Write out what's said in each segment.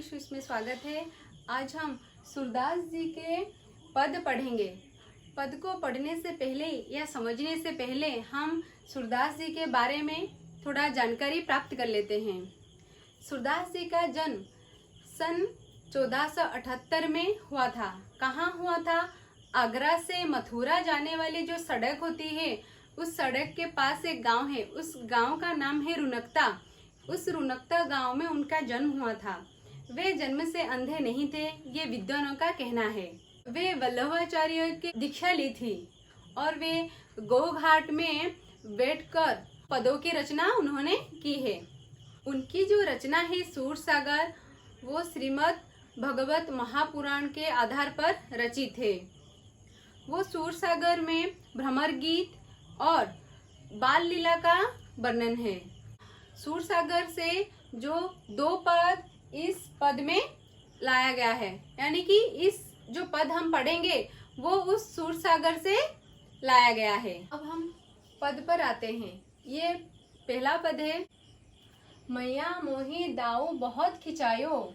विश्व इसमें स्वागत है। आज हम सूरदास जी के पद पढ़ेंगे। पद को पढ़ने से पहले या समझने से पहले हम सूरदास जी के बारे में थोड़ा जानकारी प्राप्त कर लेते हैं। सूरदास जी का जन्म सन 1478 में हुआ था। कहाँ हुआ था? आगरा से मथुरा जाने वाली जो सड़क होती है, उस सड़क के पास एक गांव है। उस गांव का नाम है रुनकता। उस रुनकता गांव में उनका जन्म हुआ था। वे जन्म से अंधे नहीं थे, ये विद्वानों का कहना है। वे वल्लभाचार्य की दीक्षा ली थी और वे गोघाट में बैठकर पदों की रचना उन्होंने की है। उनकी जो रचना है सूरसागर, वो श्रीमद् भगवत महापुराण के आधार पर रचित है। वो सूरसागर में भ्रमर गीत और बाल लीला का वर्णन है। सूरसागर से जो दो पद इस पद में लाया गया है, यानी कि इस जो पद हम पढ़ेंगे वो उस सूरसागर से लाया गया है। अब हम पद पर आते हैं। ये पहला पद है। मैया मोही दाऊ बहुत खिंचायो,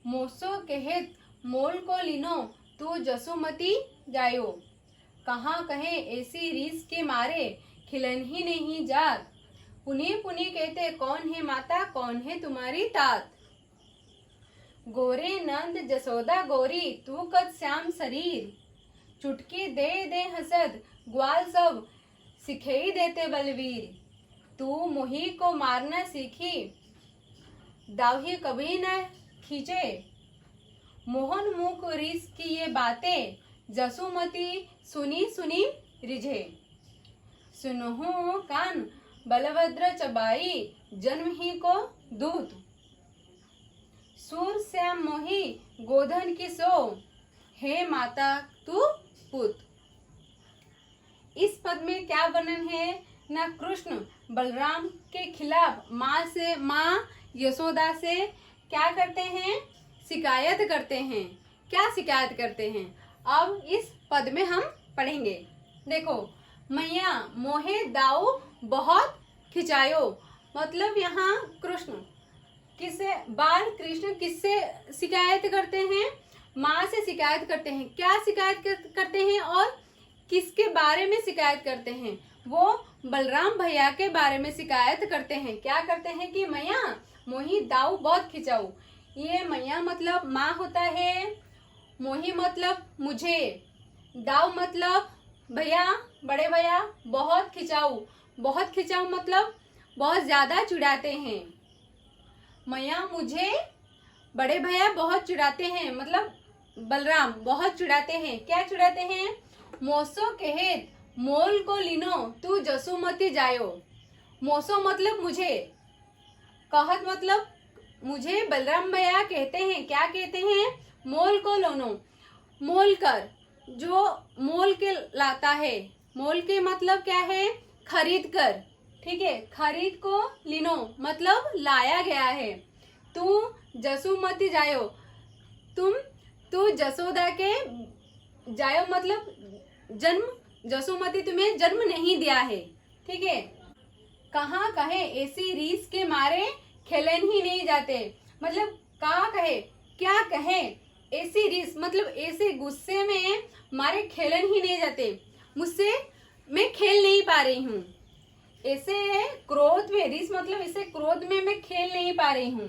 मोसो कहेत मोल को लिनो, तू जसुमती जायो। कहाँ कहे ऐसी रीस के मारे, खिलन ही नहीं जात। पुनी पुनी कहते कौन है माता, कौन है तुम्हारी तात। गोरे नंद जसोदा गोरी, तू कद श्याम शरीर। चुटकी दे दे हसद, ग्वाल सब सिखेई देते बलवीर। तू मोही को मारना सीखी, दावही कभी न खींचे। मोहन मुख रीस की ये बातें, जसुमती सुनी सुनी रिझे। सुनहु कान बलभद्र चबाई, जन्म ही को दूत। सूर श्याम मोही गोधन की सो, हे माता तू पुत। इस पद में क्या वर्णन है ना? कृष्ण बलराम के खिलाफ माँ यशोदा से क्या करते हैं? शिकायत करते हैं। क्या शिकायत करते हैं? अब इस पद में हम पढ़ेंगे। देखो, मैया मोहे दाऊ बहुत खिंचायो, मतलब यहाँ कृष्ण बाल कृष्ण किससे शिकायत करते हैं? माँ से शिकायत करते हैं। क्या शिकायत करते हैं और किसके बारे में शिकायत करते हैं? वो बलराम भैया के बारे में शिकायत करते हैं। क्या करते हैं कि मैया मोही दाऊ बहुत खिंचाऊ। ये मैया मतलब माँ होता है, मोही मतलब मुझे, दाऊ मतलब भैया, बड़े भैया, बहुत खिंचाऊ। बहुत खिंचाऊ मतलब बहुत ज्यादा चिढ़ाते हैं। मैया मुझे बड़े भैया बहुत चिढ़ाते हैं, मतलब बलराम बहुत चिढ़ाते हैं। क्या चिढ़ाते हैं? मोसो कहेत मोल को लिनो, तू जसुमती जायो। मोसो मतलब मुझे, कहत मतलब मुझे बलराम भैया कहते हैं। क्या कहते हैं? मोल को लोनो, मोल कर, जो मोल के लाता है। मोल के मतलब क्या है? खरीद कर, ठीक है। खरीद को लिनो मतलब लाया गया है। तू जसुमती जायो, तू जसोदा के जायो मतलब जन्म, जसुमती तुम्हें जन्म नहीं दिया है, ठीक है। कहाँ कहे ऐसी रीस के मारे, खेलन ही नहीं जाते, मतलब कहाँ कहे, क्या कहे, ऐसी रीस मतलब ऐसे गुस्से में मारे खेलन ही नहीं जाते, मुझसे मैं खेल नहीं पा रही हूँ। ऐसे क्रोध में, रीस मतलब इसे क्रोध में मैं खेल नहीं पा रही हूँ।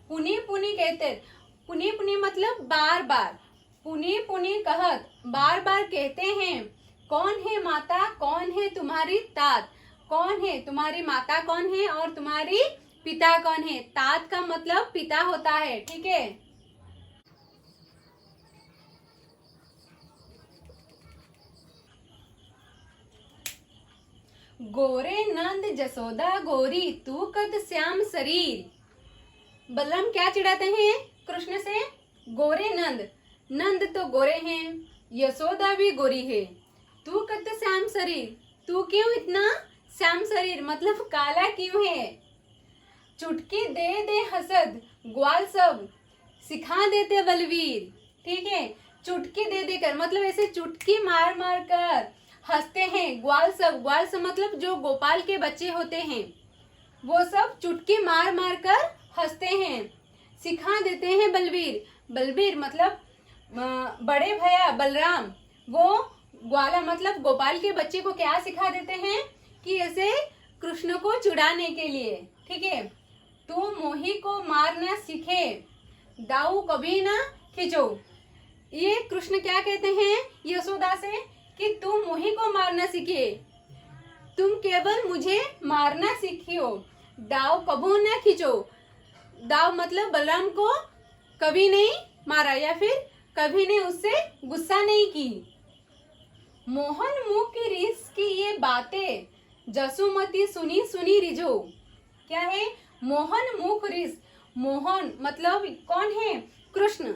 पुनी पुनी कहते, पुनी पुनी मतलब बार बार, पुनी पुनी कहत बार बार कहते हैं। कौन है माता, कौन है तुम्हारी तात। कौन है तुम्हारी माता, कौन है और तुम्हारी पिता कौन है। तात का मतलब पिता होता है, ठीक है। गोरे नंद जसोदा गोरी, तू कद श्याम शरीर। बलराम क्या चिढ़ाते हैं कृष्ण से? गोरे नंद, नंद तो गोरे हैं, यशोदा भी गोरी है। तू कद श्याम शरीर, तू क्यों इतना श्याम शरीर मतलब काला क्यों है। चुटकी दे दे हसद, ग्वाल सब सिखा देते बलवीर, ठीक है। चुटकी दे देकर मतलब ऐसे चुटकी मार मार कर हंसते हैं। ग्वाल सब मतलब जो गोपाल के बच्चे होते हैं, वो सब चुटकी मार मार कर हंसते हैं। सिखा देते हैं बलवीर। बलवीर मतलब बड़े भैया बलराम, वो ग्वाला मतलब गोपाल के बच्चे को क्या सिखा देते हैं कि ऐसे कृष्ण को चुड़ाने के लिए, ठीक है। तू मोही को मारना सीखे, दाऊ कभी ना खींचो। ये कृष्ण क्या कहते हैं यशोदा से कि तुम मोही को मारना सीखे, तुम केवल मुझे मारना सीखियो, दाव कबू ना खींचो। दाव मतलब बलराम को कभी नहीं मारा या फिर कभी ने उससे गुस्सा नहीं की। मोहन मुख की रीस की ये बातें, जसुमती सुनी सुनी रिझो। क्या है मोहन मुख रीस? मोहन मतलब कौन है? कृष्ण।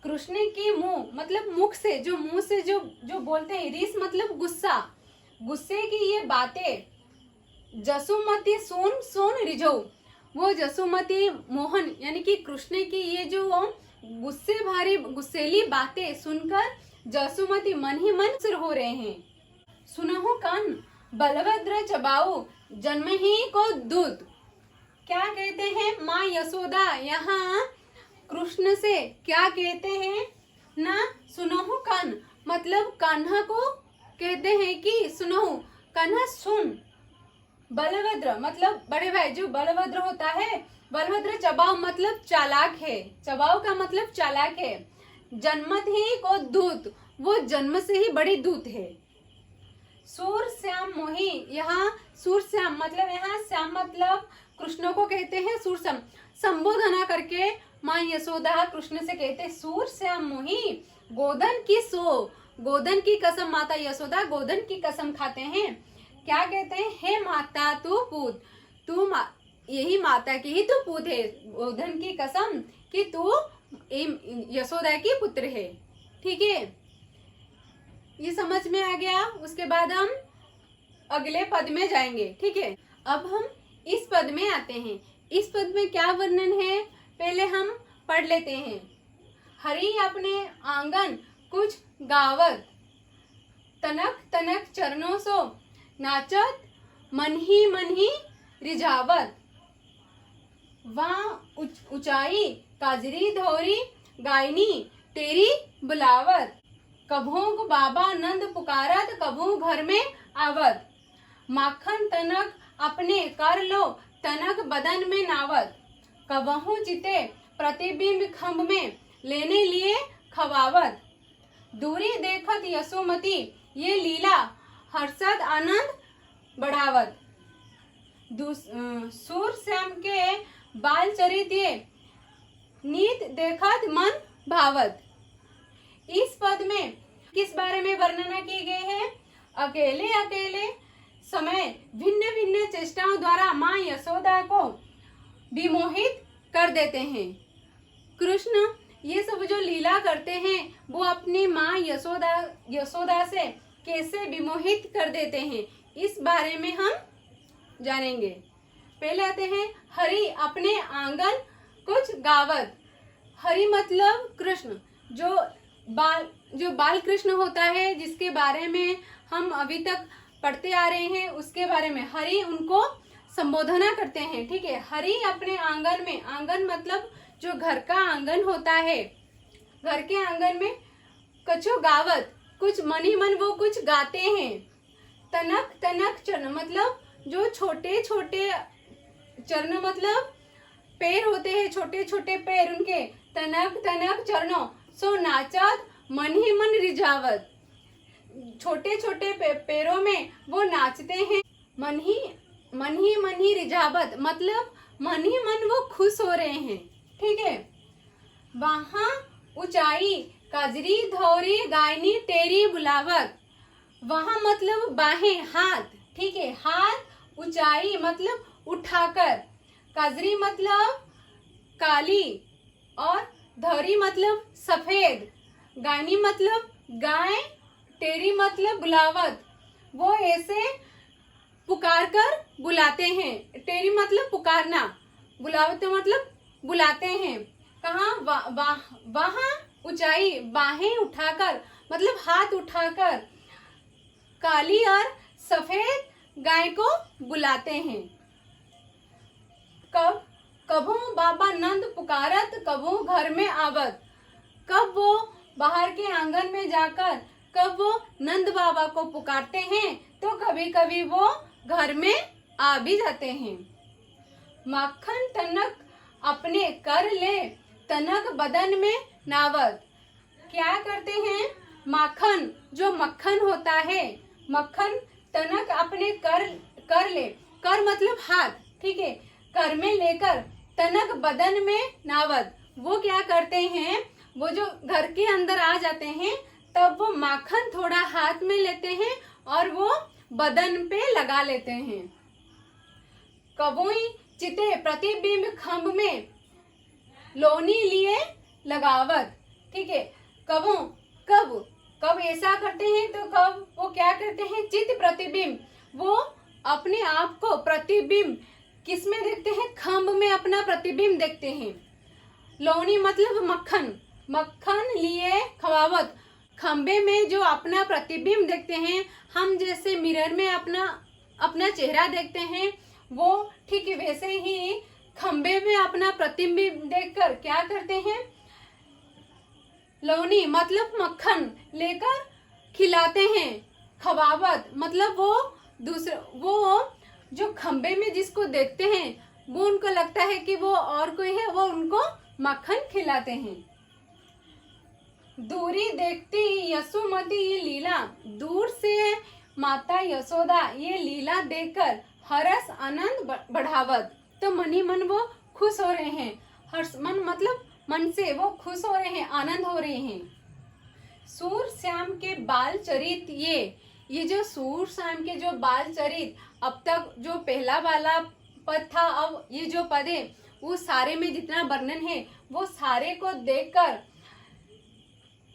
कृष्ण की मुंह मतलब मुख से, जो मुंह से जो बोलते हैं, रीस मतलब गुस्सा, गुस्से की ये बातें, जसुमती सुन सुन रिझो। वो जसुमती मोहन यानी कि कृष्ण की ये जो गुस्से भारी गुस्सेली बातें सुनकर जसुमती मन ही मन सिर हो रहे हैं। सुनहु कान बलभद्र चबाऊ, जन्म ही को दूध। क्या कहते हैं माँ यशोदा यहाँ कृष्ण से क्या कहते हैं ना? सुनहु कान मतलब कान्हा को कहते हैं कि सुनहु, कान्हा सुन। बलभद्र मतलब बड़े भाई, जो बलभद्र होता है, बलभद्र चबाऊ मतलब चालाक है, चबाऊ का मतलब चालाक है। जन्मत ही को दूत, वो जन्म से ही बड़ी दूत है। सूर श्याम मोही, यहाँ सूर श्याम मतलब यहाँ श्याम मतलब कृष्ण को कहते हैं सूर श्याम, संबोधना करके माँ यशोदा कृष्ण से कहते सूर श्याम मोही, गोधन की सो। गोधन की कसम, माता यशोदा गोधन की कसम खाते हैं। क्या कहते हैं? हे माता तू पूत, तू यही माता की ही तू पूत है। गोधन की कसम कि तू यशोदा की पुत्र है, ठीक है। ये समझ में आ गया। उसके बाद हम अगले पद में जाएंगे, ठीक है। अब हम इस पद में आते हैं। इस पद में क्या वर्णन है पहले हम पढ़ लेते हैं। हरि अपने आंगन कुछ गावत, तनक तनक चरणों सो नाचत, मन ही रिझावत। वहाँ ऊंचाई काजरी धोरी, गायनी तेरी बुलावत। कभू बाबा नंद पुकारत, कभू घर में आवत। माखन तनक अपने कर लो, तनक बदन में नावत। कबहू चिते प्रतिबिंब खम्भ में, लेने लिए खवावत। दूरी देखत यशोमती, ये लीला हर्षद आनंद बढ़ावत। सूर श्याम के बाल चरित्र नीत देखत मन भावत। इस पद में किस बारे में वर्णना की गई है? अकेले अकेले समय भिन्न भिन्न चेष्टाओं द्वारा माँ यशोदा को विमोहित कर देते हैं। कृष्ण ये सब जो लीला करते हैं वो अपनी माँ यशोदा से कैसे विमोहित कर देते हैं, इस बारे में हम जानेंगे। पहले आते हैं हरि अपने आंगन कुछ गावत। हरि मतलब कृष्ण, जो बाल कृष्ण होता है, जिसके बारे में हम अभी तक पढ़ते आ रहे हैं, उसके बारे में हरि उनको संबोधना करते हैं, ठीक है। हरि अपने आंगन में, आंगन मतलब जो घर का आंगन होता है, घर के आंगन में कछु गावत, कुछ मन ही मन वो कुछ गाते हैं। तनक तनक चरण मतलब जो छोटे छोटे चरण मतलब पैर होते हैं, छोटे छोटे पैर उनके, तनक तनक चरणों सो नाचत, मन ही मन रिझावत। छोटे छोटे पैरों में वो नाचते हैं। मन ही रिझावत मतलब मन ही मन वो खुश हो रहे हैं, ठीक है। वहाँ ऊंचाई काजरी धौरी, गायनी तेरी बुलावत। वहाँ मतलब बाहें, हाथ, ठीक है। हाथ ऊंचाई मतलब उठाकर, काजरी मतलब काली और धौरी मतलब सफेद, गायनी मतलब गाय, तेरी मतलब बुलावत। वो ऐसे पुकार कर बुलाते हैं। तेरी मतलब पुकारना, बुलावत मतलब बुलाते हैं। कहाँ? वहाँ ऊंचाई, बाहें उठाकर मतलब हाथ उठाकर काली और सफेद गाय को बुलाते हैं। कब कभू बाबा नंद पुकारत कभू घर में आवत। कब वो बाहर के आंगन में जाकर कब वो नंद बाबा को पुकारते हैं तो कभी कभी वो घर में आ भी जाते हैं। माखन तनक अपने कर ले तनक बदन में नावत। क्या करते हैं? माखन, जो मक्खन होता है, मक्खन तनक अपने कर ले, कर मतलब हाथ, ठीक है, कर में लेकर तनक बदन में नावत। वो क्या करते हैं? वो जो घर के अंदर आ जाते हैं तब वो माखन थोड़ा हाथ में लेते हैं और वो बदन पे लगा लेते हैं। कबोई चिते प्रतिबिंब खम्भ में लोनी लिए लगावत। ठीक है, कब ऐसा करते हैं तो कब वो क्या करते हैं? चित प्रतिबिंब, वो अपने आप को प्रतिबिंब किस में देखते हैं? खम्भ में अपना प्रतिबिंब देखते हैं। लोनी मतलब मक्खन, मक्खन लिए खवावत, खम्बे में जो अपना प्रतिबिंब देखते हैं, हम जैसे मिरर में अपना चेहरा देखते हैं, वो ठीक वैसे ही खम्बे में अपना प्रतिबिंब देखकर क्या करते हैं? लोनी मतलब मक्खन लेकर खिलाते हैं। खवावत मतलब वो जो खम्बे में जिसको देखते हैं वो उनको लगता है कि वो और कोई है, वो उनको मक्खन खिलाते हैं। दूरी देखती यशोमती ये लीला, दूर से माता यशोदा ये लीला देखकर हर्ष आनंद बढ़ावत। तो मन ही मन वो खुश हो रहे हैं। हर्ष मन मतलब मन से वो खुश हो रहे हैं, आनंद हो रहे हैं। सूर श्याम के बाल चरित, ये जो सूर श्याम के जो बाल चरित, अब तक जो पहला वाला पद था, अब ये जो पद है वो सारे में जितना वर्णन है वो सारे को देखकर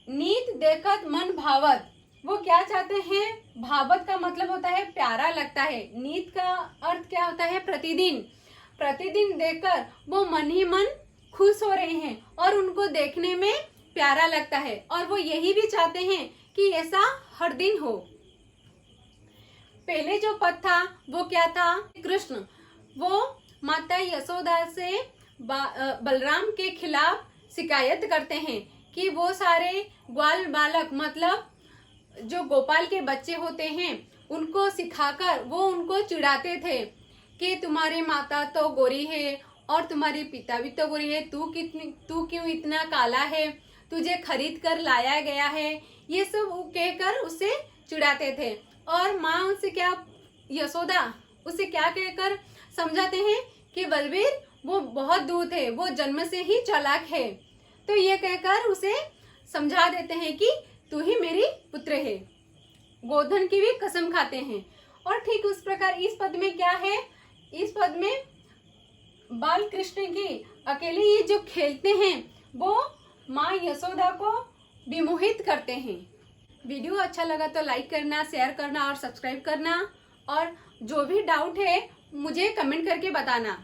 नीत देखत मन भावत। वो क्या चाहते हैं? भावत का मतलब होता है प्यारा लगता है। नीत का अर्थ क्या होता है? प्रतिदिन। प्रतिदिन देखकर वो मन ही मन खुश हो रहे हैं और उनको देखने में प्यारा लगता है और वो यही भी चाहते हैं कि ऐसा हर दिन हो। पहले जो पद था वो क्या था? कृष्ण, वो माता यशोदा से बलराम के खिलाफ शिकायत करते हैं कि वो सारे ग्वाल बालक मतलब जो गोपाल के बच्चे होते हैं उनको सिखाकर वो उनको चिढ़ाते थे कि तुम्हारी माता तो गोरी है और तुम्हारे पिता भी तो गोरी है, तू क्यों इतना काला है, तुझे खरीद कर लाया गया है, ये सब कहकर उसे चिढ़ाते थे। और माँ उसे क्या, यशोदा उसे क्या कहकर समझाते हैं कि बलवीर वो बहुत दूत है, वो जन्म से ही चालाक है। तो ये कहकर उसे समझा देते हैं कि तू ही मेरी पुत्र है, गोधन की भी कसम खाते हैं। और ठीक उस प्रकार इस पद में क्या है? इस पद में बाल कृष्ण की अकेले ये जो खेलते हैं वो माँ यशोदा को विमोहित करते हैं। वीडियो अच्छा लगा तो लाइक करना, शेयर करना और सब्सक्राइब करना, और जो भी डाउट है मुझे कमेंट करके बताना।